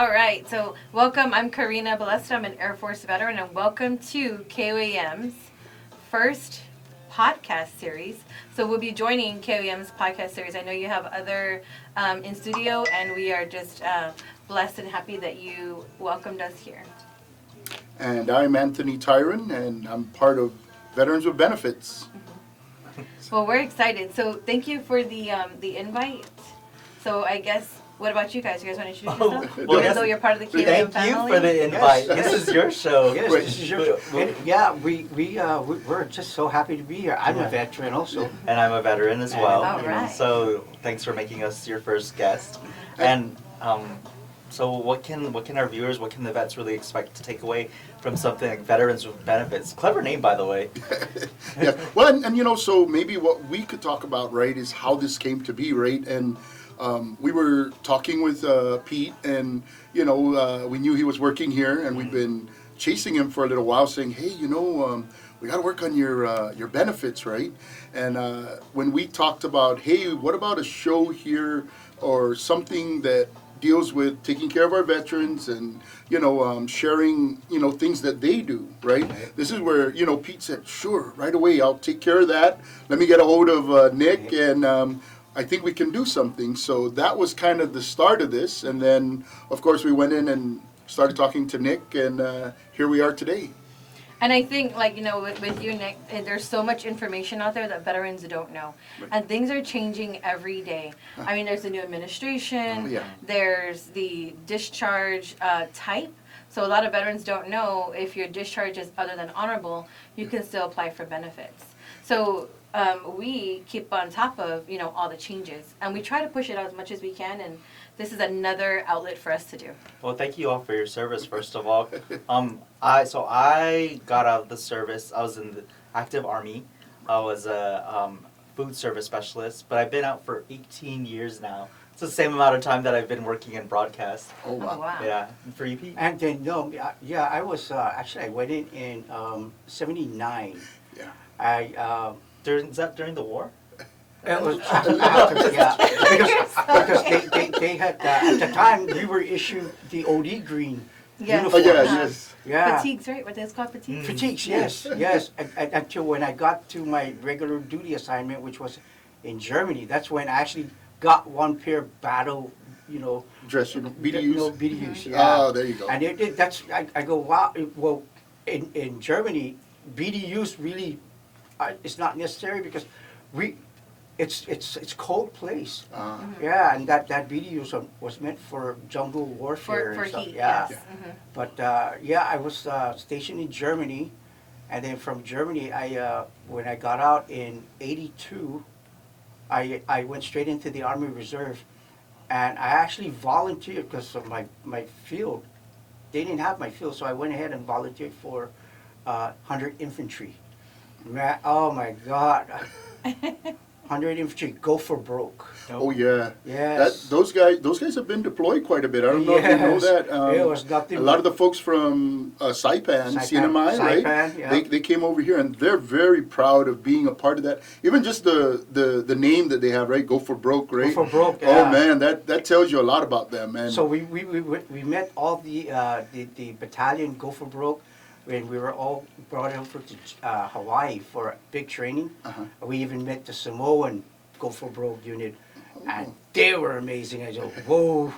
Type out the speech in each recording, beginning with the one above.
All right, so welcome. I'm Karina Balestra. I'm an Air Force veteran, and welcome to KOAM's first podcast series. So we'll be joining KOAM's podcast series. I know you have other in studio, and we are just blessed and happy that you welcomed us here. And I'm Anthony Tyron, and I'm part of Veterans with Benefits. Well, we're excited. So thank you for the invite. So I guess, what about you guys? You guys want to introduce yourself? Well, Even though you're part of the KOAM Thank family? you for the invite. Yes. This is your show. Yes, Wait. this is your show. And yeah, we're just so happy to be here. I'm a veteran also. And I'm a veteran as well. All right. So thanks for making us your first guest. And so what can our viewers, what can the vets really expect to take away from something like Veterans with Benefits? Clever name, by the way. Yeah. Well, and you know, so maybe what we could talk about, right, is how this came to be, right? And we were talking with Pete, and you know, we knew he was working here, and we've been chasing him for a little while, saying, "Hey, you know, we got to work on your benefits, right?" And when we talked about, "Hey, what about a show here or something that deals with taking care of our veterans and, you know, sharing, you know, things that they do," right? This is where, you know, Pete said, "Sure, right away, I'll take care of that. Let me get a hold of Nick, and I think we can do something." So that was kind of the start of this. And then, of course, we went in and started talking to Nick, and here we are today. And I think, like, you know, with you, Nick, there's so much information out there that veterans don't know. Right. And things are changing every day. I mean, there's the new administration. Oh, yeah. There's the discharge type. So a lot of veterans don't know if your discharge is other than honorable, you can still apply for benefits. So we keep on top of, you know, all the changes. And we try to push it out as much as we can. And this is another outlet for us to do. Well, thank you all for your service, first of all. I got out of the service. I was in the active Army. I was a food service specialist, but I've been out for 18 years now. It's the same amount of time that I've been working in broadcast. Oh, wow. Oh, wow. Yeah, for you, Pete? And then I was actually I went in '79. Yeah. Is that during the war? It was after, yeah, because they had at the time we were issued the OD green Yes. Oh, uniforms. yeah, yes. Yeah. Fatigues, right? What that's called fatigues? Fatigues, yes, yes. Until when I got to my regular duty assignment, which was in Germany, that's when I actually got one pair of battle, you know, Dress your BDUs. No, BDUs, yeah. Oh, there you go. And that's I go, wow. Well, in Germany, BDUs really it's not necessary because it's cold place. Yeah, and that BDU was meant for jungle warfare For and stuff. heat, Yeah. yes. Mhm. But yeah, I was stationed in Germany, and then from Germany, I when I got out in '82, I went straight into the Army Reserve, and I actually volunteered because of my field. They didn't have my field, so I went ahead and volunteered for 100 Infantry. Man, oh my God. 100 Infantry, go for broke. Oh, yeah. Yes. Those guys have been deployed quite a bit. I don't know if you know Yes. that. It was nothing A lot but- of the folks from Saipan, Saipan, CNMI, right? Saipan, yeah. They came over here, and they're very proud of being a part of that. Even just the name that they have, right? Go for broke, right? Go for broke, Oh yeah. man, that tells you a lot about them, man. So we met all the battalion Go for Broke when we were all brought over to Hawaii for a big training. Uh-huh. We even met the Samoan Go for Broke unit, and they were amazing. I go, whoa,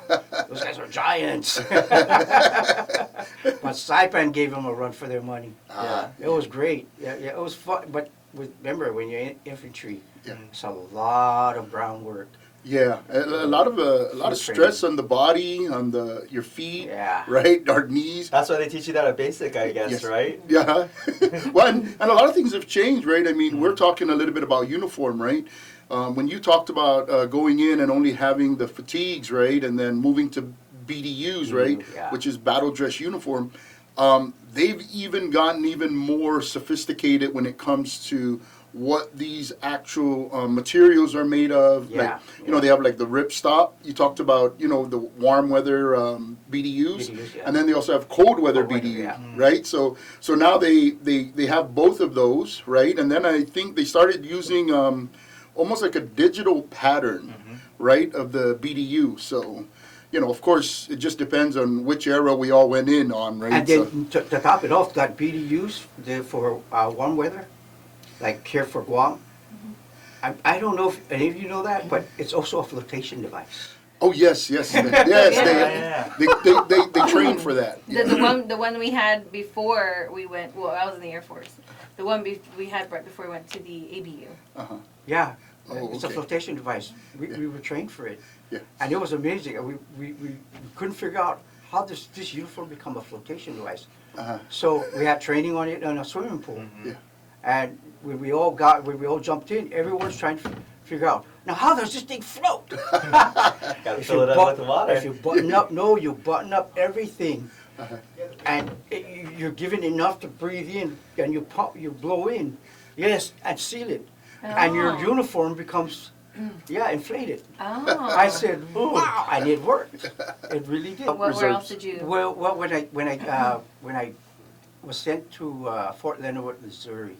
those guys are giants. But Saipan gave them a run for their money. Ah, It was great. Yeah, it was fun. But remember, when you're in infantry, Yeah. it's a lot of ground work. Yeah, a lot of Food stress training. on the body, on your feet, Yeah. right, our knees. That's why they teach you that at basic, I guess, Yes. right? Yeah. Well, and a lot of things have changed, right? I mean, we're talking a little bit about uniform, right? When you talked about going in and only having the fatigues, right, and then moving to BDUs, right, Yeah. which is battle dress uniform, they've even gotten even more sophisticated when it comes to what these actual materials are made of. Yeah, Like, you know, they have like the ripstop. You talked about, you know, the warm weather BDUs, BDUs, yeah. and then they also have cold weather Cold weather, BDUs, yeah. right? So now they have both of those, right? And then I think they started using almost like a digital pattern, right, of the BDU. So, you know, of course, it just depends on which era we all went in on, right? And then to top it off, that BDUs for warm weather, like Care for Guam. I don't know if any of you know that, but it's also a flotation device. Oh yes, yes, they train for that. The one we had before we went. Well, I was in the Air Force. The one we had right before we went to the ABU. Uh-huh. Yeah, Oh, it's a okay. flotation device. We were trained for it, Yeah. and it was amazing. We couldn't figure out how this uniform become a flotation device. Uh-huh. So we had training on it in a swimming pool. Yeah. And when we all jumped in, everyone's trying to figure out, now how does this thing float? Gotta fill it up with water. If you button up, you button up everything. And you're given enough to breathe in, and you blow in, yes, and seal it. And your Oh. uniform becomes, inflated. Oh. I said, wow, and it worked. It really did. Where else did you? Well, when I was sent to Fort Leonard Wood, Missouri,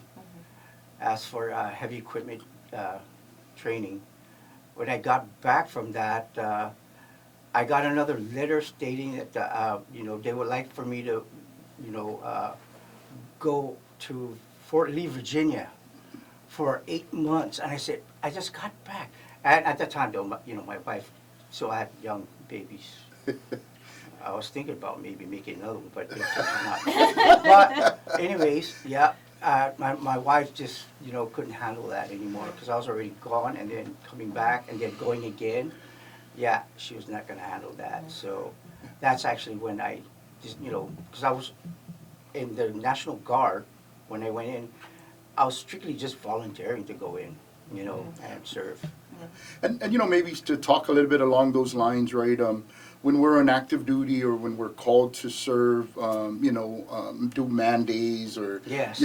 asked for heavy equipment training. When I got back from that, I got another letter stating that they would like for me to, go to Fort Lee, Virginia, for 8 months. And I said, I just got back. And at the time, though, my wife, so I had young babies. I was thinking about maybe making another one, but not. But anyways, my wife just, couldn't handle that anymore because I was already gone and then coming back and then going again. Yeah, she was not going to handle that. So that's actually when I just, because I was in the National Guard when I went in, I was strictly just volunteering to go in, and serve. And maybe to talk a little bit along those lines, right? When we're on active duty or when we're called to serve, do man days or, Yes,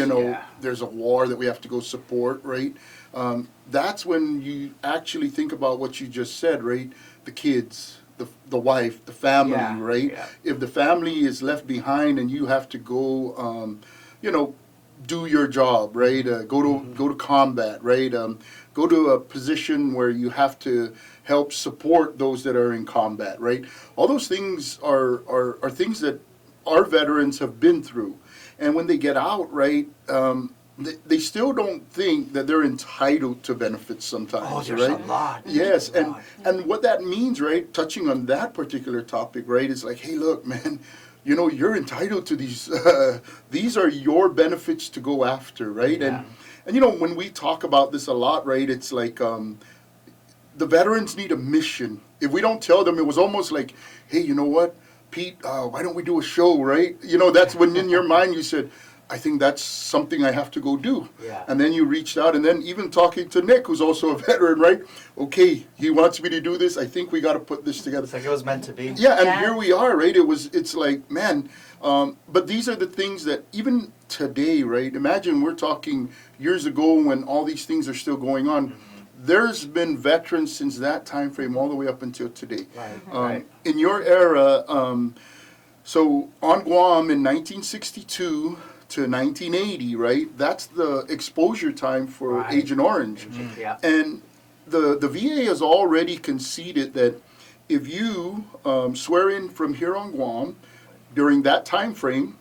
there's a war that we have to go support, right? That's when you actually think about what you just said, right? The kids, the wife, the family, right? Yeah. If the family is left behind and you have to go, do your job, right? Go to combat, right? Go to a position where you have to help support those that are in combat, right? All those things are things that our veterans have been through, and when they get out, right, they still don't think that they're entitled to benefits sometimes, Oh, there's right? a lot. Yes, There's a lot. and what that means, right? Touching on that particular topic, right, is like, hey, look, man. You're entitled to these. These are your benefits to go after, right? Yeah. And when we talk about this a lot, right? It's like the veterans need a mission. If we don't tell them, it was almost like, hey, you know what, Pete? Why don't we do a show, right? That's when in your mind you said, I think that's something I have to go do. Yeah. And then you reached out, and then even talking to Nick, who's also a veteran, right? Okay, he wants me to do this. I think we got to put this together. It's like it was meant to be. Yeah, and Yeah. here we are, right? It's like, man, but these are the things that even today, right? Imagine we're talking years ago when all these things are still going on. There's been veterans since that time frame all the way up until today. Right, Right. In your era, so on Guam in 1962 to 1980, right? That's the exposure time for Right. Agent Orange. Yeah. And the VA has already conceded that if you swear in from here on Guam during that time frame,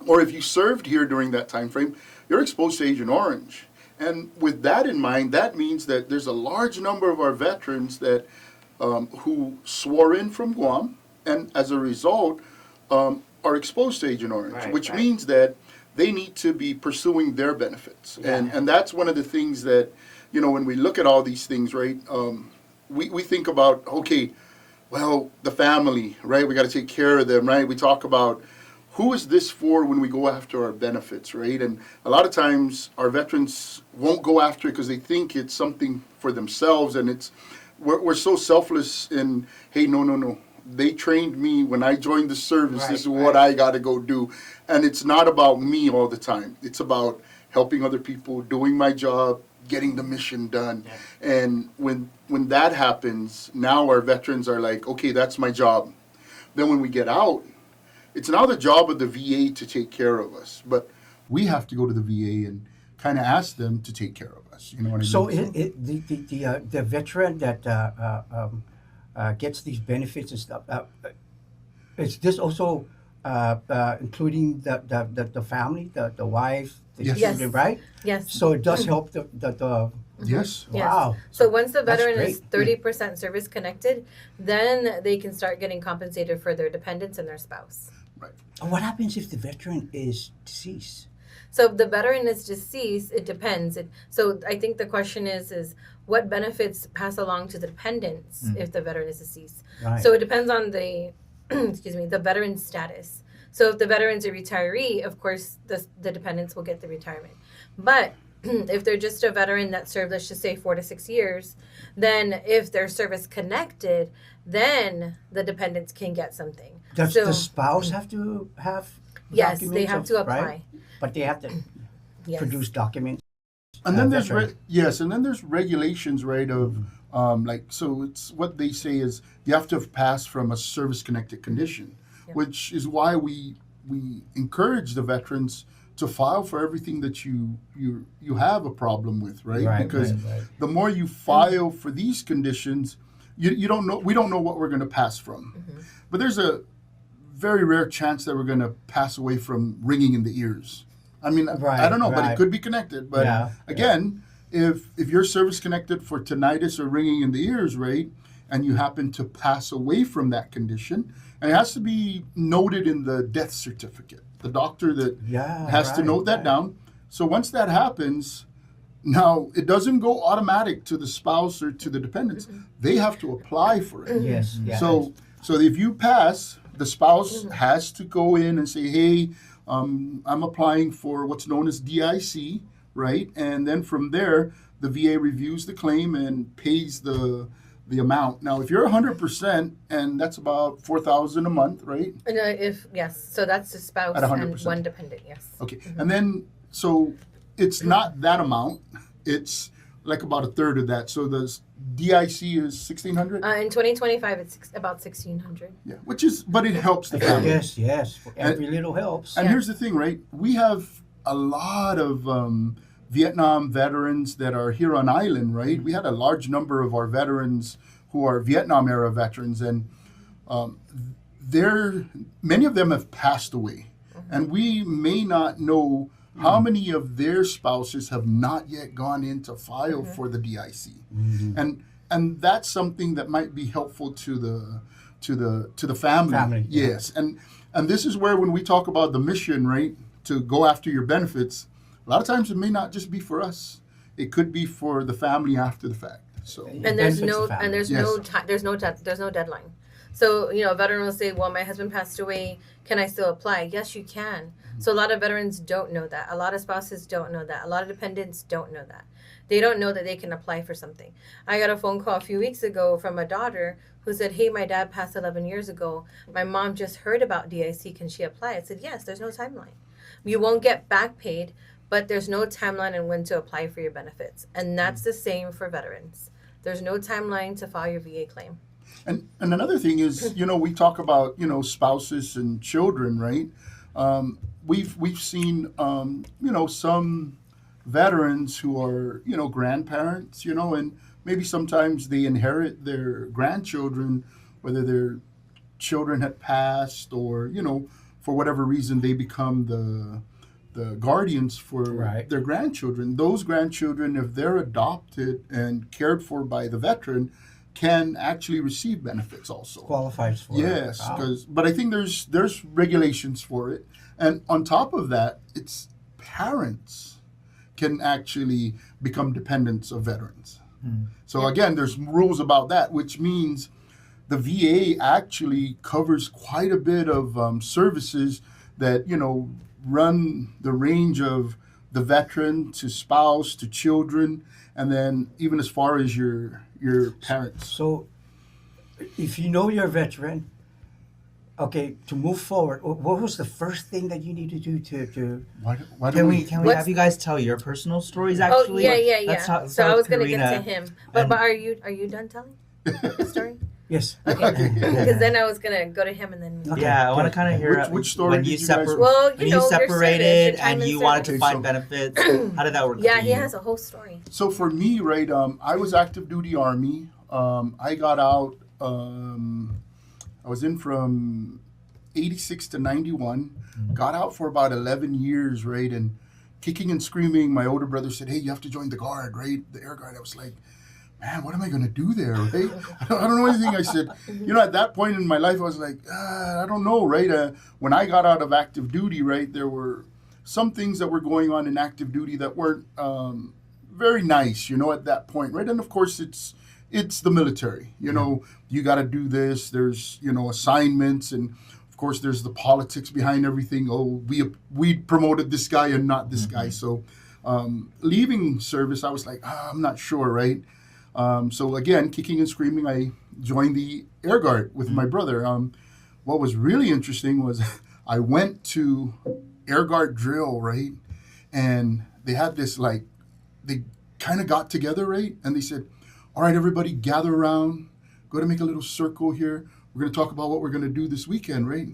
or if you served here during that time frame, you're exposed to Agent Orange. And with that in mind, that means that there's a large number of our veterans that who swore in from Guam, and as a result, are exposed to Agent Orange, Right, which right. means that they need to be pursuing their benefits. Yeah. And that's one of the things that, when we look at all these things, right, we think about, okay, well, the family, right, we got to take care of them, right? We talk about who is this for when we go after our benefits, right? And a lot of times our veterans won't go after it because they think it's something for themselves, and we're so selfless in, hey, no. They trained me when I joined the service. Right, This is what right. I got to go do. And it's not about me all the time. It's about helping other people, doing my job, getting the mission done. Yeah. And when that happens, now our veterans are like, okay, that's my job. Then when we get out, it's now the job of the VA to take care of us. But we have to go to the VA and kind of ask them to take care of us. You know what I mean? So the veteran that gets these benefits and stuff. Is this also including the family, the wife, the Yes. children, right? Yes. So it does help the Yes. Yes. wow. So once the That's veteran is great. 30% service connected, then they can start getting compensated for their dependents and their spouse. What happens if the veteran is deceased? So if the veteran is deceased, it depends. So I think the question is what benefits pass along to the dependents if the veteran is deceased? Right. So it depends on the excuse me, the veteran's status. So if the veteran's a retiree, of course the dependents will get the retirement. But if they're just a veteran that served, let's just say 4 to 6 years, then if they're service connected, then the dependents can get something. Does so- the spouse have to have Yes, documents they have to apply. right? But they have to Yes. produce documents. And then there's veteran. and then there's regulations, right? Of like, so it's what they say is you have to have passed from a service connected condition, Yeah. which is why we encourage the veterans to file for everything that you have a problem with, right? Because right. the more you file for these conditions, you don't know, we don't know what we're going to pass from. But there's a very rare chance that we're going to pass away from ringing in the ears. I mean, Right, I don't know, but it right. could be connected. But Yeah, again, if you're service connected for tinnitus or ringing in the ears, right, and you happen to pass away from that condition, and it has to be noted in the death certificate. The doctor that Yeah, has to right, note that right. down. So once that happens, now it doesn't go automatic to the spouse or to the dependents. They have to apply for it. Yes. Yeah. So if you pass, the spouse has to go in and say, hey, I'm applying for what's known as DIC, right? And then from there, the VA reviews the claim and pays the amount. Now, if you're 100%, and that's about $4,000 a month, right? And so that's the spouse At and 100%. one dependent, yes. Okay, and then so it's not that amount; it's like about a third of that. So the DIC is 1,600. In 2025, it's about 1,600. Yeah, which is, but it helps the family. Yes. Every little helps. And Yeah. here's the thing, right? We have a lot of Vietnam veterans that are here on island, right? We had a large number of our veterans who are Vietnam era veterans, and many of them have passed away, and we may not know how many of their spouses have not yet gone in to file for the DIC, and that's something that might be helpful to the family. Family, yeah. Yes, and this is where when we talk about the mission, right, to go after your benefits, a lot of times it may not just be for us; it could be for the family after the fact. So. And there's benefits no the family. and there's Yes. no time there's no deadline. So a veteran will say, well, my husband passed away, can I still apply? Yes, you can. So a lot of veterans don't know that. A lot of spouses don't know that. A lot of dependents don't know that. They don't know that they can apply for something. I got a phone call a few weeks ago from a daughter who said, hey, my dad passed 11 years ago. My mom just heard about DIC, can she apply? I said, yes, there's no timeline. You won't get back paid, but there's no timeline on when to apply for your benefits. And that's the same for veterans. There's no timeline to file your VA claim. And another thing is, we talk about, spouses and children, right? We've seen, some veterans who are, grandparents, and maybe sometimes they inherit their grandchildren, whether their children had passed or, for whatever reason they become the guardians for Right. their grandchildren. Those grandchildren, if they're adopted and cared for by the veteran, can actually receive benefits also. Qualifies for Yes, it. Wow. but I think there's regulations for it, and on top of that, it's parents can actually become dependents of veterans. So again, there's rules about that, which means the VA actually covers quite a bit of services that run the range of the veteran to spouse to children, and then even as far as your parents. So, if you know you're a veteran, okay, to move forward, what was the first thing that you need to do to Why Can don't we we? have you guys tell your personal stories actually? Oh, yeah. Let's So start I was with going to get Karina. to him. But and- are you done telling the story? Yes. Okay. Because then I was going to go to him and then... Okay. Yeah, I want to good. kind of hear Which story when did you you guys- Well, when you know, you your service, separated your time and in you wanted to service. find benefits. How did that work? Yeah, for he you? has a whole story. So for me, right, I was active duty Army. I got out I was in from 86 to 91, got out for about 11 years, right? And kicking and screaming, my older brother said, hey, you have to join the Guard, right? The Air Guard. I was like, man, what am I going to do there, right? I don't know anything. I said, at that point in my life, I was like, I don't know, right? When I got out of active duty, right, there were some things that were going on in active duty that weren't very nice, at that point, right? And of course, it's the military, you got to do this. There's, assignments, and of course, there's the politics behind everything. Oh, we promoted this guy and not this guy. So leaving service, I was like, I'm not sure, right? So again, kicking and screaming, I joined the Air Guard with my brother. What was really interesting was I went to Air Guard drill, right? And they had this, they kind of got together, right? And they said, all right, everybody gather around, go to make a little circle here. We're going to talk about what we're going to do this weekend, right?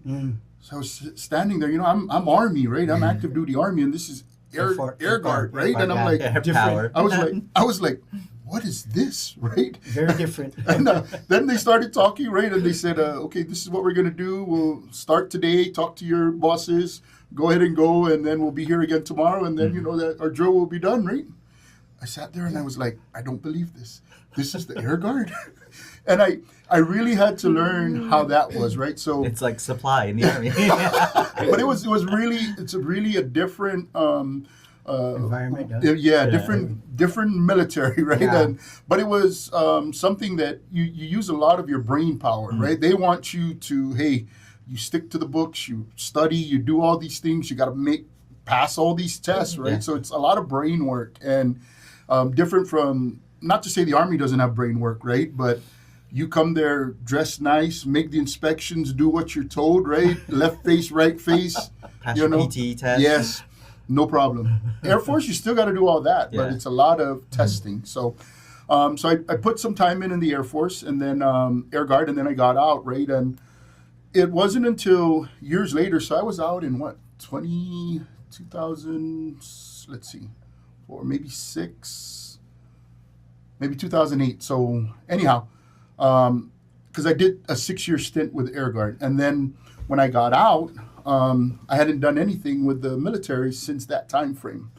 So I was standing there, I'm Army, right? I'm active duty Army, and this is Air Guard, right? And I'm like, I was like, what is this, right? Very different. And then they started talking, right? And they said, okay, this is what we're going to do. We'll start today, talk to your bosses, go ahead and go, and then we'll be here again tomorrow, and then, that our drill will be done, right? I sat there and I was like, I don't believe this. This is the Air Guard? And I really had to learn how that was, right? So it's like supply in the Army. But it's really a different environment. Different military, right? Yeah. But it was something that you use a lot of your brain power, right? They want you to, hey, you stick to the books, you study, you do all these things, you got to pass all these tests, right? Yeah. So it's a lot of brain work, and different from, not to say the Army doesn't have brain work, right? But you come there dressed nice, make the inspections, do what you're told, right? Left face, right face. Pass your PT test. Yes, no problem. Air Force, you still got to do all that, but Yeah. it's a lot of testing. So I put some time in the Air Force, and then Air Guard, and then I got out, right? And it wasn't until years later, so I was out in 2000, let's see, or maybe 2008. So anyhow, because I did a 6-year stint with Air Guard, and then when I got out, I hadn't done anything with the military since that time frame.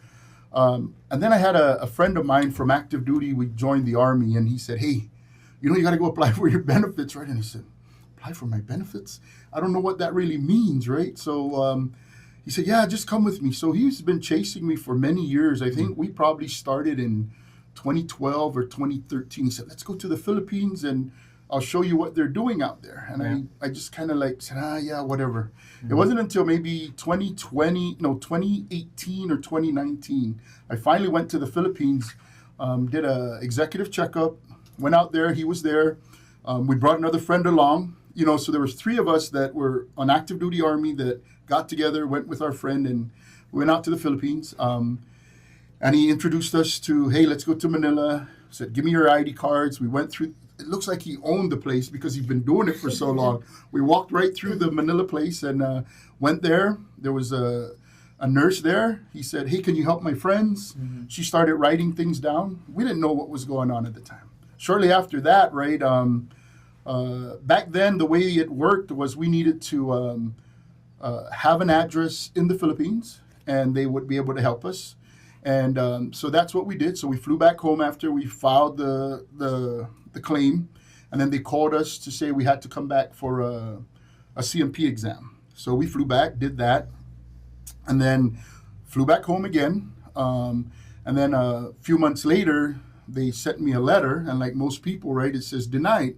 And then I had a friend of mine from active duty. We joined the Army, and he said, hey, you got to go apply for your benefits, right? And I said, apply for my benefits? I don't know what that really means, right? So he said, yeah, just come with me. So he's been chasing me for many years. I think we probably started in 2012 or 2013. He said, let's go to the Philippines and I'll show you what they're doing out there. And I just kind of said, yeah, whatever. It wasn't until maybe 2018 or 2019, I finally went to the Philippines, did a executive checkup, went out there, he was there. We brought another friend along, so there was 3 of us that were on active duty Army that got together, went with our friend, and went out to the Philippines. And he introduced us to, hey, let's go to Manila. Said, give me your ID cards. We went through. It looks like he owned the place because he'd been doing it for so long. We walked right through the Manila place and went there. There was a nurse there. He said, hey, can you help my friends? She started writing things down. We didn't know what was going on at the time. Shortly after that, right, back then the way it worked was we needed to have an address in the Philippines, and they would be able to help us. And so that's what we did. So we flew back home after we filed the claim, and then they called us to say we had to come back for a CMP exam. So we flew back, did that, and then flew back home again. And then a few months later, they sent me a letter, and like most people, right, it says denied.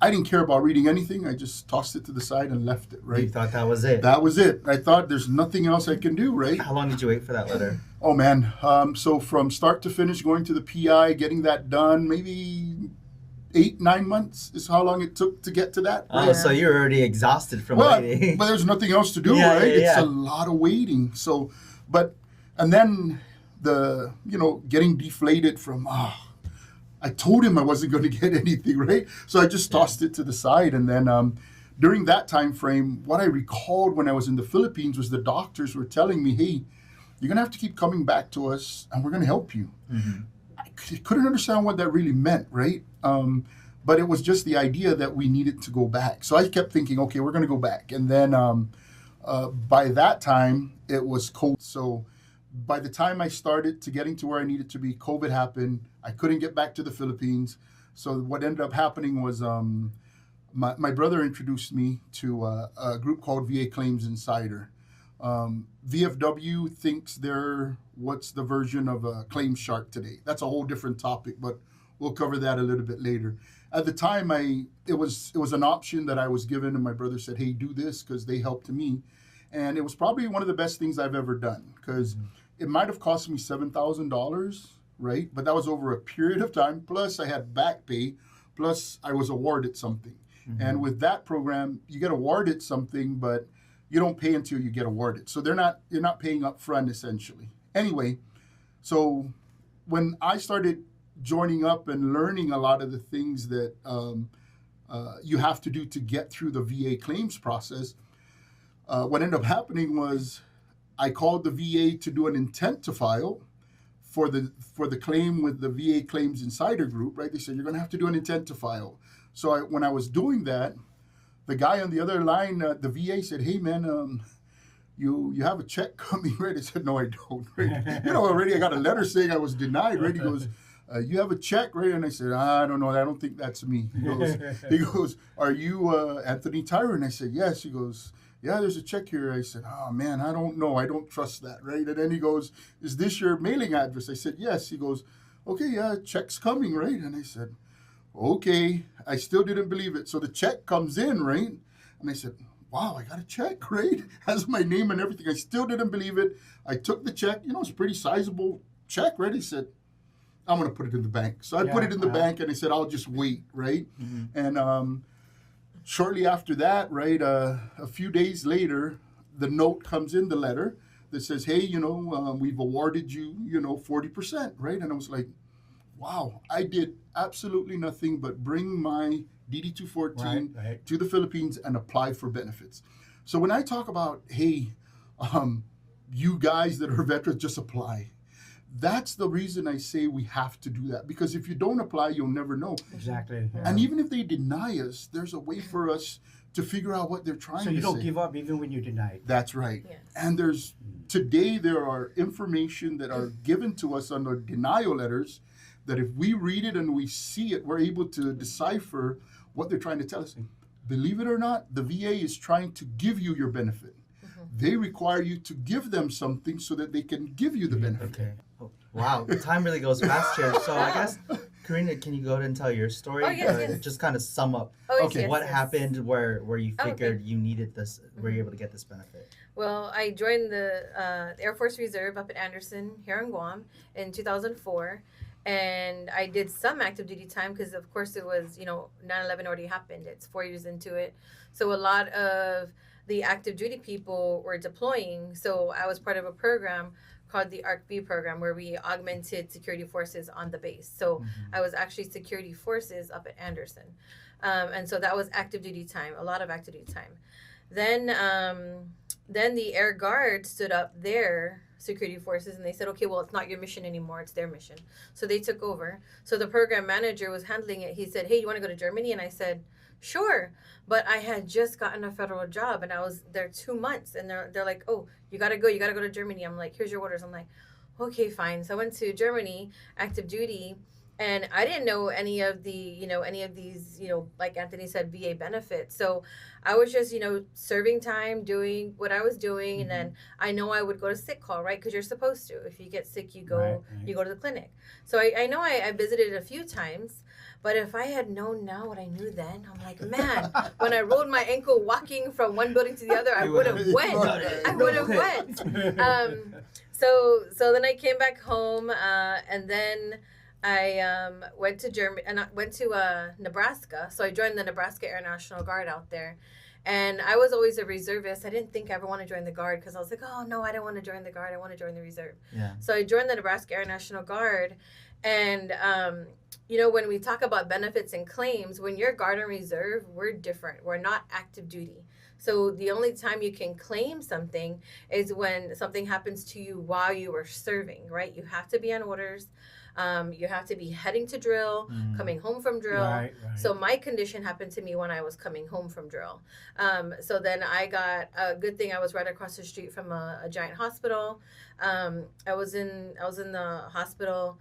I didn't care about reading anything. I just tossed it to the side and left it, right? You thought that was it? That was it. I thought there's nothing else I can do, right? How long did you wait for that letter? Oh, man. So from start to finish, going to the PI, getting that done, maybe 8-9 months is how long it took to get to that. Oh, right? so you're already exhausted from waiting. But there's nothing else to do, Yeah, right? yeah, yeah. It's a lot of waiting. So, and then getting deflated from, I told him I wasn't going to get anything, right? So I just tossed it to the side. And then during that time frame, what I recalled when I was in the Philippines was the doctors were telling me, hey, you're going to have to keep coming back to us and we're going to help you. I couldn't understand what that really meant, right? but it was just the idea that we needed to go back. So I kept thinking, okay, we're going to go back. And then by that time, it was COVID. So by the time I started to getting to where I needed to be, COVID happened. I couldn't get back to the Philippines. So what ended up happening was my brother introduced me to a group called VA Claims Insider. VFW thinks they're what's the version of a Claim Shark today. That's a whole different topic, but we'll cover that a little bit later. At the time, it was an option that I was given, and my brother said, "Hey, do this," because they helped me, and it was probably one of the best things I've ever done, because it might have cost me $7,000, right? But that was over a period of time. Plus, I had back pay. Plus, I was awarded something, and with that program, you get awarded something, but you don't pay until you get awarded. So you're not paying up front, essentially. Anyway, so when I started joining up and learning a lot of the things that you have to do to get through the VA claims process, what ended up happening was I called the VA to do an intent to file for the claim with the VA Claims Insider Group, right? They said, you're going to have to do an intent to file. So when I was doing that, the guy on the other line, the VA said, "Hey, man, you have a check coming, right?" I said, "No, I don't." Right? Already I got a letter saying I was denied, right? He goes, "You have a check, right?" And I said, "I don't know. I don't think that's me." He goes, "Are you Anthony Tyron?" I said, "Yes." He goes, "Yeah, there's a check here." I said, "Oh, man, I don't know. I don't trust that," right? And then he goes, "Is this your mailing address?" I said, "Yes." He goes, "Okay, yeah, check's coming, right?" And I said, "Okay." I still didn't believe it. So the check comes in, right? And I said, "Wow, I got a check, right? Has my name and everything." I still didn't believe it. I took the check. It's a pretty sizable check, right? He said, "I'm going to put it in the bank." So I put it in the bank, and I said, "I'll just wait," right? And shortly after that, right, a few days later, the note comes in, the letter that says, "Hey, we've awarded you, 40%, right?" And I was like, wow, I did absolutely nothing but bring my DD-214 Right. to the Philippines and apply for benefits. So when I talk about, hey, you guys that are veterans, just apply. That's the reason I say we have to do that. Because if you don't apply, you'll never know. Exactly. Yeah. And even if they deny us, there's a way for us to figure out what they're trying to say. So you don't give up even when you're denied. That's right. Yes. And today there are information that are given to us under denial letters that if we read it and we see it, we're able to decipher what they're trying to tell us. Believe it or not, the VA is trying to give you your benefit. They require you to give them something so that they can give you the benefit. Okay. Oh, wow, time really goes fast here. So I guess, Karina, can you go ahead and tell your story? Oh, yes. Just kind of sum up Okay. what happened where you Oh, okay. figured you needed this, were you able to get this benefit? Well, I joined the Air Force Reserve up at Anderson here in Guam in 2004. And I did some active duty time because, of course, it was, 9/11 already happened. It's 4 years into it. So a lot of the active duty people were deploying. So I was part of a program called the ARC-B program where we augmented security forces on the base. So I was actually security forces up at Anderson. And so that was active duty time, a lot of active duty time. Then the Air Guard stood up their security forces and they said, okay, well, it's not your mission anymore, it's their mission. So they took over. So the program manager was handling it. He said, hey, you want to go to Germany? And I said, sure. But I had just gotten a federal job and I was there 2 months and they're like, oh, you gotta go to Germany. I'm like, here's your orders. I'm like, okay, fine. So I went to Germany, active duty, and I didn't know any of these, like Anthony said, VA benefits. So I was just, serving time, doing what I was doing. And then I know I would go to sick call, right? Because you're supposed to. If you get sick, you go you go to the clinic. So I know I visited a few times. But if I had known now what I knew then, I'm like, man, when I rolled my ankle walking from one building to the other, I would have went. I would have went. So then I came back home, and then I went to Germany, and I went to Nebraska. So I joined the Nebraska Air National Guard out there. And I was always a reservist. I didn't think I ever want to join the Guard because I was like, oh, no, I don't want to join the Guard. I want to join the Reserve. Yeah. So I joined the Nebraska Air National Guard. And, when we talk about benefits and claims, when you're Guard and Reserve, we're different. We're not active duty. So the only time you can claim something is when something happens to you while you were serving, right? You have to be on orders. You have to be heading to drill, coming home from drill. Right. So my condition happened to me when I was coming home from drill. So then I got a good thing. I was right across the street from a giant hospital. I was in the hospital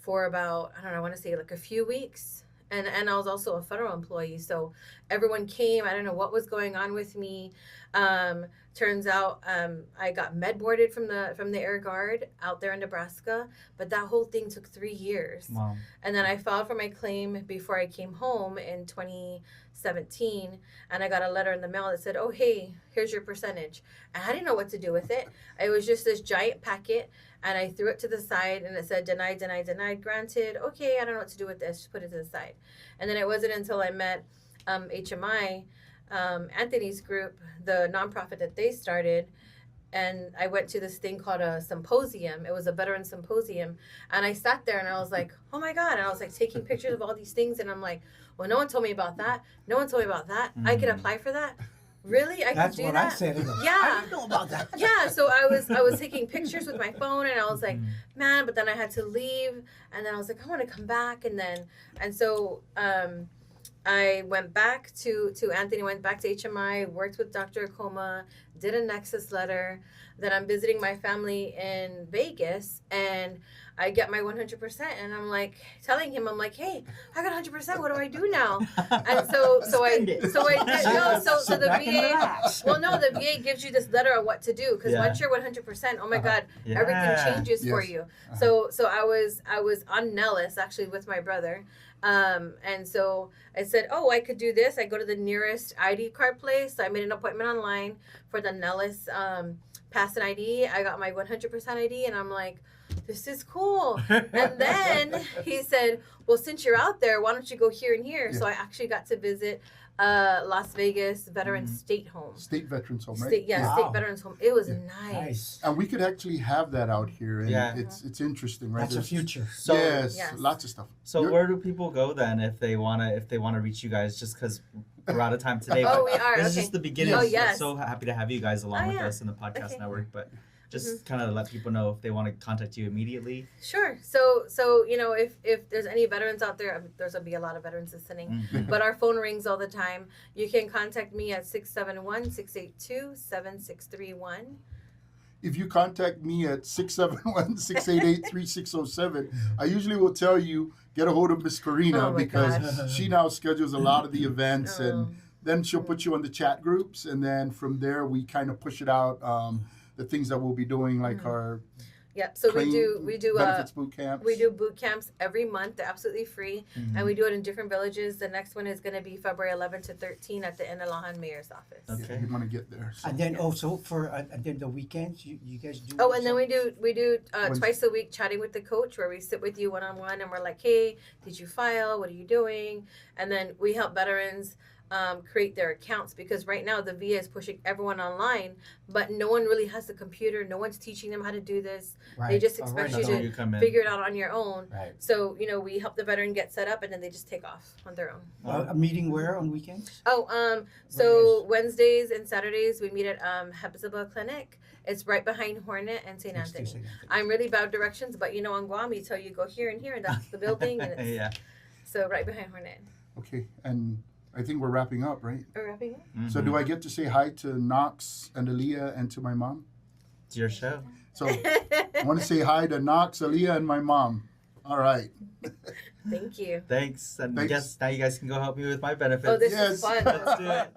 for about, I don't know, I want to say like a few weeks. And I was also a federal employee, so everyone came. I don't know what was going on with me. Turns out I got med boarded from the Air Guard out there in Nebraska, but that whole thing took 3 years. Wow. And then I filed for my claim before I came home in 2017, and I got a letter in the mail that said, "Oh, hey, here's your percentage." And I didn't know what to do with it. It was just this giant packet, and I threw it to the side, and it said, "Denied, denied, denied, granted." Okay, I don't know what to do with this. Just put it to the side. And then it wasn't until I met HMI, Anthony's group, the nonprofit that they started, and I went to this thing called a symposium. It was a veteran symposium, and I sat there and I was like, "Oh my God!" And I was like taking pictures of all these things, and I'm like, "Well, no one told me about that. No one told me about that. I could apply for that. Really? I That's could do what that?" I said. Yeah. I didn't know about that. Yeah, so I was taking pictures with my phone, and I was like, man, but then I had to leave, and then I was like, I want to come back, and so I went back to Anthony, went back to HMI, worked with Dr. Akoma, did a Nexus letter. Then I'm visiting my family in Vegas, and I get my 100%, and I'm like telling him, I'm like, hey, I got 100%. What do I do now? And so I did no, so Sit the back and VA. relax. Well, no, the VA gives you this letter on what to do because Yeah. once you're 100%, oh my God, Yeah. everything changes for Yes. you. So I was on Nellis actually with my brother, and so I said, oh, I could do this. I go to the nearest ID card place. So I made an appointment online for the Nellis Pass an ID. I got my 100% ID, and I'm like, this is cool. And then he said, well, since you're out there, why don't you go here and here? So I actually got to visit Las Vegas Veteran State Home. State Veterans Home, right? State Wow. Veterans Home. It was Yeah. nice. And we could actually have that out here, and Yeah. it's interesting, right? That's the There's- future. So yes, Yes. lots of stuff. So You're- where do people go then if they wanna reach you guys? Just because we're out of time today. Oh, but we are, This is okay. just the beginning. Oh, We're yes. so happy to have you guys along Oh, with yeah. us in the podcast Okay. network. But just kind of let people know if they want to contact you immediately. Sure. So you know, if there's any veterans out there, there's gonna be a lot of veterans listening. Mhm. But our phone rings all the time. You can contact me at 671-682-7631. If you contact me at 671-688-3607, I usually will tell you, get a hold of Miss Karina Oh my because gosh. she now schedules a lot of the events, Oh. and then she'll put you on the chat groups, and then from there we kind of push it out. The things that we'll be doing, like our Yep. So claim we do benefits boot camps. we do boot camps every month. They're absolutely free, Mhm. and we do it in different villages. The next one is going to be February 11 to 13 at the Inalahan Mayor's office. Okay. Yeah, you want to get there. So. And then also for and then the weekends, you guys do. Oh, and then we do Wednesday. twice a week chatting with the coach, where we sit with you one on one, and we're like, hey, did you file? What are you doing? And then we help veterans create their accounts, because right now the VA is pushing everyone online, but no one really has the computer. No one's teaching them how to do this. Right. They just Oh, expect right. you That's where to you come in. figure it out on your own. Right. So we help the veteran get set up, and then they just take off on their own. A meeting where on weekends? Oh, so Wednesdays and Saturdays we meet at Hephzibah Clinic. It's right behind Hornet and St. Next to Anthony. St. Anthony. I'm really bad directions, but on Guam, you tell you go here and here, and that's the building, and it's Yeah. so right behind Hornet. Okay, and I think we're wrapping up, right? Are we wrapping up? So do I get to say hi to Knox and Aaliyah and to my mom? It's your show. So I want to say hi to Knox, Aaliyah, and my mom. All right. Thank you. Thanks. And I Thanks. guess now you guys can go help me with my benefits. Oh, this Yes. is fun. Let's do it.